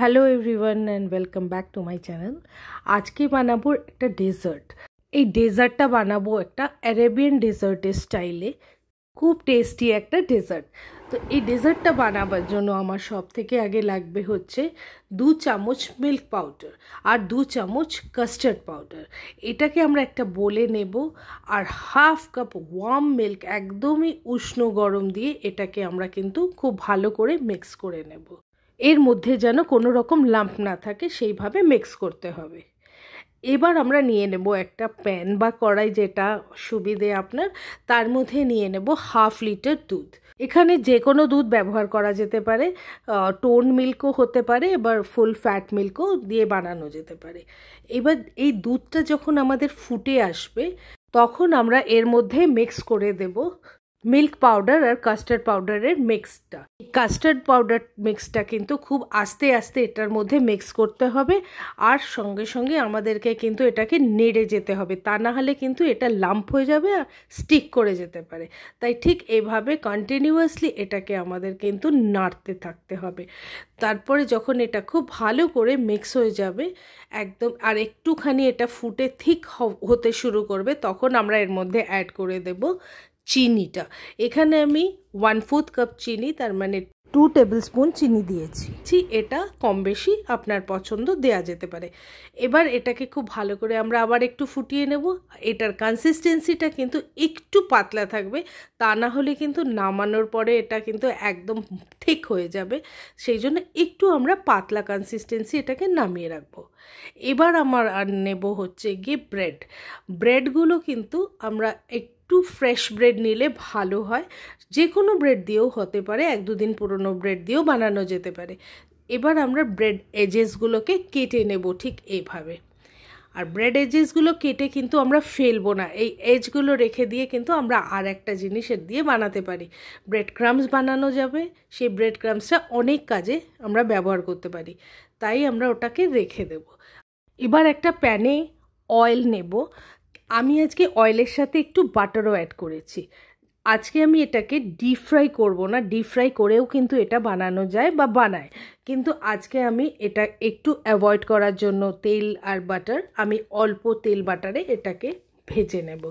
Hello everyone and welcome back to my channel. আজকে বানাবো একটা ডেজার্ট। এই ডেজার্টটা বানাবো একটা অ্যারেবিয়ান ডেজার্টের স্টাইলে, খুব টেস্টি একটা ডেজার্ট। তো এই ডেজার্টটা বানাবার জন্য আমার সব থেকে আগে লাগবে হচ্ছে 2 চামচ মিল্ক পাউডার আর 2 চামচ কাস্টার্ড পাউডার। এটাকে আমরা একটা বলে নেব, আর হাফ কাপ ওয়ার্ম মিল্ক একদমই উষ্ণ গরম দিয়ে এটাকে আমরা কিন্তু খুব ভালো করে মিক্স করে নেব। এর মধ্যে যেন কোনো রকম লাম্প না থাকে সেইভাবে মিক্স করতে হবে। এবার আমরা নিয়ে নেব একটা প্যান বা কড়াই, যেটা সুবিধে আপনার, তার মধ্যে নিয়ে নেব 1/2 লিটার দুধ। এখানে যে কোনো দুধ ব্যবহার করা যেতে পারে, টোন মিল্কও হতে পারে, এবার ফুল ফ্যাট মিল্কও দিয়ে বানানো যেতে পারে। এবার এই দুধটা যখন আমাদের ফুটে আসবে তখন আমরা এর মধ্যে মিক্স করে দেব মিল্ক পাউডার আর কাস্টার্ড পাউডারের মিক্সটা। কাস্টার্ড পাউডার মিক্সটা কিন্তু খুব আস্তে আস্তে এটার মধ্যে মিক্স করতে হবে, আর সঙ্গে সঙ্গে আমাদেরকে কিন্তু এটাকে নেড়ে যেতে হবে, তা না হলে কিন্তু এটা লাম্প হয়ে যাবে আর স্টিক করে যেতে পারে। তাই ঠিক এভাবে কন্টিনিউয়াসলি এটাকে আমাদের কিন্তু নাড়তে থাকতে হবে। তারপরে যখন এটা খুব ভালো করে মিক্স হয়ে যাবে একদম, আর একটুখানি এটা ফুটে থিক হতে শুরু করবে, তখন আমরা এর মধ্যে অ্যাড করে দেব চিনিটা। এখানে আমি 1/4 কাপ চিনি, তার মানে 2 টেবিল স্পুন চিনি দিয়েছি। এটা কম বেশি আপনার পছন্দ দেয়া যেতে পারে। এবার এটাকে খুব ভালো করে আমরা আবার একটু ফুটিয়ে নেব। এটার কনসিস্টেন্সিটা কিন্তু একটু পাতলা থাকবে, তা না হলে কিন্তু নামানোর পরে এটা কিন্তু একদম ঠিক হয়ে যাবে। সেই জন্য একটু আমরা পাতলা কনসিস্টেন্সি এটাকে নামিয়ে রাখবো। এবার আমার আর নেব হচ্ছে গিয়ে ব্রেডগুলো কিন্তু আমরা একটু ফ্রেশ ব্রেড নিলে ভালো হয়। যে কোনো ব্রেড দিয়েও হতে পারে, 1-2 দিন পুরনো ব্রেড দিয়েও বানানো যেতে পারে। এবার আমরা ব্রেড এজেসগুলোকে কেটে নেব ঠিক এইভাবে। আর ব্রেড এজেসগুলো কেটে কিন্তু আমরা ফেলবো না, এই এজগুলো রেখে দিয়ে কিন্তু আমরা আর একটা জিনিসের দিয়ে বানাতে পারি। ব্রেড ক্রাম্বস বানানো যাবে, সেই ব্রেড ক্রাম্বসটা অনেক কাজে আমরা ব্যবহার করতে পারি, তাই আমরা ওটাকে রেখে দেব। এবার একটা প্যানে অয়েল নেব। আমি আজকে অয়েলের সাথে একটু বাটারও অ্যাড করেছি। আজকে আমি এটাকে ডিপ ফ্রাই করবো না, ডিপ ফ্রাই করেও কিন্তু এটা বানানো যায় বা বানায়, কিন্তু আজকে আমি এটা একটু অ্যাভয়েড করার জন্য তেল আর বাটার, আমি অল্প তেল বাটারে এটাকে ভেজে নেব।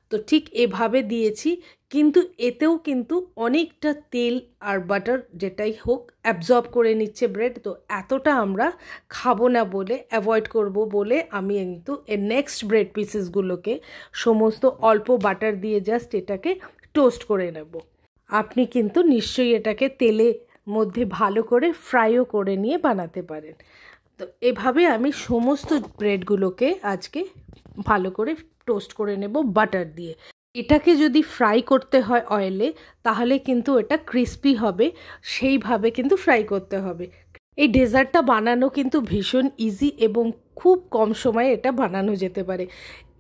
তো ঠিক এভাবে দিয়েছি, কিন্তু এতেও কিন্তু অনেকটা তেল আর বাটার যেটাই হোক অ্যাবজর্ব করে নিচ্ছে ব্রেড। তো এতটা আমরা খাবো না বলে, অ্যাভয়েড করব বলে, আমি কিন্তু এর নেক্সট ব্রেড পিসেসগুলোকে সমস্ত অল্প বাটার দিয়ে জাস্ট এটাকে টোস্ট করে নেব। আপনি কিন্তু নিশ্চয়ই এটাকে তেলের মধ্যে ভালো করে ফ্রাইও করে নিয়ে বানাতে পারেন। তো এভাবে আমি সমস্ত ব্রেডগুলোকে আজকে ভালো করে টোস্ট করে নেব বাটার দিয়ে। এটাকে যদি ফ্রাই করতে হয় অয়েলে, তাহলে কিন্তু এটা ক্রিস্পি হবে, সেইভাবে কিন্তু ফ্রাই করতে হবে। এই ডেজার্টটা বানানো কিন্তু ভীষণ ইজি এবং খুব কম সময়ে এটা বানানো যেতে পারে।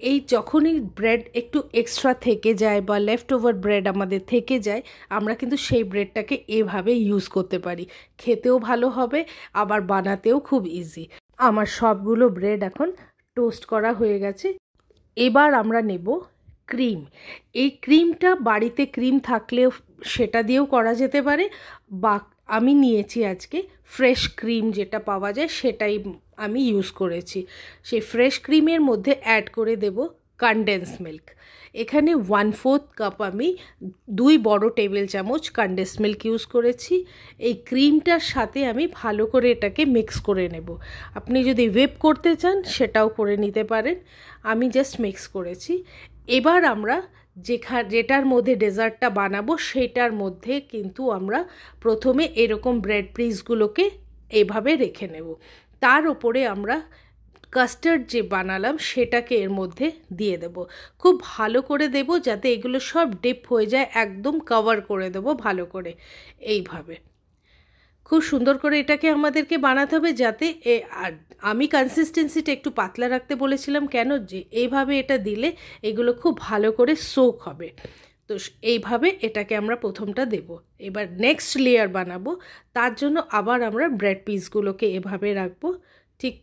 এই যখনই ব্রেড একটু এক্সট্রা থেকে যায় বা লেফট ওভার ব্রেড আমাদের থেকে যায়, আমরা কিন্তু সেই ব্রেডটাকে এভাবে ইউজ করতে পারি। খেতেও ভালো হবে, আবার বানাতেও খুব ইজি। আমার সবগুলো ব্রেড এখন টোস্ট করা হয়ে গেছে। এবার আমরা নেব ক্রিম। এই ক্রিমটা বাড়িতে ক্রিম থাকলেও সেটা দিয়েও করা যেতে পারে, বা আমি নিয়েছি আজকে ফ্রেশ ক্রিম যেটা পাওয়া যায় সেটাই আমি ইউজ করেছি। সেই ফ্রেশ ক্রিমের মধ্যে অ্যাড করে দেব কনডেন্স মিল্ক। এখানে 1/4 কাপ আমি 2 বড় টেবিল চামচ কনডেন্স মিল্ক ইউজ করেছি। এই ক্রিমটার সাথে আমি ভালো করে এটাকে মিক্স করে নেব। আপনি যদি হুইপ করতে চান সেটাও করে নিতে পারেন, আমি জাস্ট মিক্স করেছি। এবার আমরা যেটার মধ্যে ডেজার্টটা বানাবো সেটার মধ্যে কিন্তু আমরা প্রথমে এরকম ব্রেড পিসগুলোকে এভাবে রেখে নেব। তার ওপরে আমরা কাস্টার্ড যে বানালাম সেটাকে এর মধ্যে দিয়ে দেব। খুব ভালো করে দেব যাতে এগুলো সব ডিপ হয়ে যায়, একদম কভার করে দেব ভালো করে। এইভাবে খুব সুন্দর করে এটাকে আমাদেরকে বানাতে হবে, যাতে আর আমি কনসিস্টেন্সিটা একটু পাতলা রাখতে বলেছিলাম কেন, যে এইভাবে এটা দিলে এগুলো খুব ভালো করে সোক হবে। তো এইভাবে এটাকে আমরা প্রথমটা দেব। এবার নেক্সট লেয়ার বানাবো, তার জন্য আবার আমরা ব্রেড পিসগুলোকে এভাবে রাখবো, ঠিক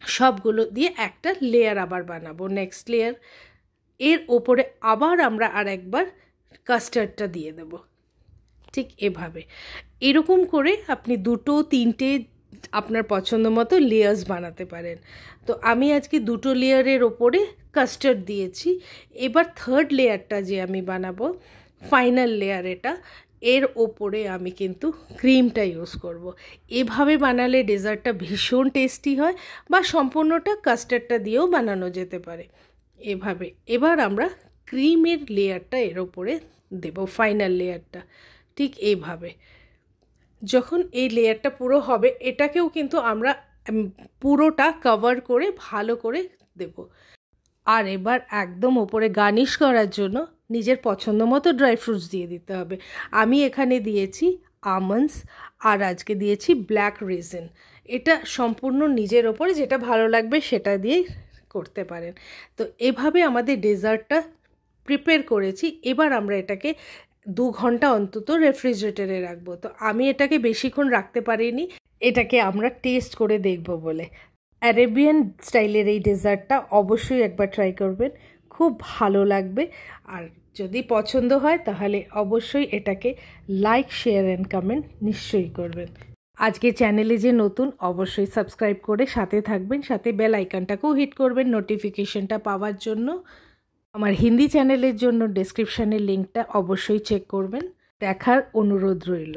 সবগুলো দিয়ে একটা লেয়ার আবার বানাবো, নেক্সট লেয়ার। এর ওপরে আবার আমরা আর একবার কাস্টার্ডটা দিয়ে দেব, ঠিক এভাবে। এরকম করে আপনি 2-3টে আপনার পছন্দ মতো লেয়ার্স বানাতে পারেন। তো আমি আজকে 2টো লেয়ারের ওপরে কাস্টার্ড দিয়েছি। এবার থার্ড লেয়ারটা যে আমি বানাবো, ফাইনাল লেয়ার এটা, এর ওপরে আমি কিন্তু ক্রিমটা ইউজ করব। এভাবে বানালে ডেজার্টটা ভীষণ টেস্টি হয়, বা সম্পূর্ণটা কাস্টার্ডটা দিয়েও বানানো যেতে পারে এভাবে। এবার আমরা ক্রিমের লেয়ারটা এর ওপরে দেব, ফাইনাল লেয়ারটা ঠিক এইভাবে। যখন এই লেয়ারটা পুরো হবে, এটাকেও কিন্তু আমরা পুরোটা কভার করে ভালো করে দেব। আর এবার একদম ওপরে গার্নিশ করার জন্য নিজের পছন্দ মতো ড্রাই ফ্রুটস দিয়ে দিতে হবে। আমি এখানে দিয়েছি আমন্ডস, আর আজকে দিয়েছি ব্ল্যাক রেজিন। এটা সম্পূর্ণ নিজের ওপরে যেটা ভালো লাগবে সেটা দিয়েই করতে পারেন। তো এভাবে আমাদের ডেজার্টটা প্রিপেয়ার করেছি। এবার আমরা এটাকে 2 ঘন্টা অন্তত রেফ্রিজারেটরে রাখবো। তো আমি এটাকে বেশিক্ষণ রাখতে পারিনি, এটাকে আমরা টেস্ট করে দেখব বলে। অ্যারেবিয়ান স্টাইলের এই ডেজার্টটা অবশ্যই একবার ট্রাই করবেন, খুব ভালো লাগবে। আর যদি পছন্দ হয় তাহলে অবশ্যই এটাকে লাইক, শেয়ার অ্যান্ড কমেন্ট নিশ্চয়ই করবেন। আজকে চ্যানেলে যে নতুন, অবশ্যই সাবস্ক্রাইব করে সাথে থাকবেন, সাথে বেল আইকনটাকেও হিট করবেন নোটিফিকেশনটা পাওয়ার জন্য। আমার হিন্দি চ্যানেলের জন্য ডেসক্রিপশানের লিঙ্কটা অবশ্যই চেক করবেন। দেখার অনুরোধ রইল।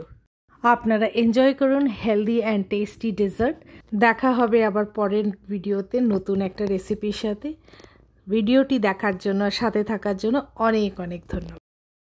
আপনারা এনজয় করুন হেলদি অ্যান্ড টেস্টি ডেজার্ট। দেখা হবে আবার পরের ভিডিওতে নতুন একটা রেসিপির সাথে। ভিডিওটি দেখার জন্য, সাথে থাকার জন্য অনেক অনেক ধন্যবাদ।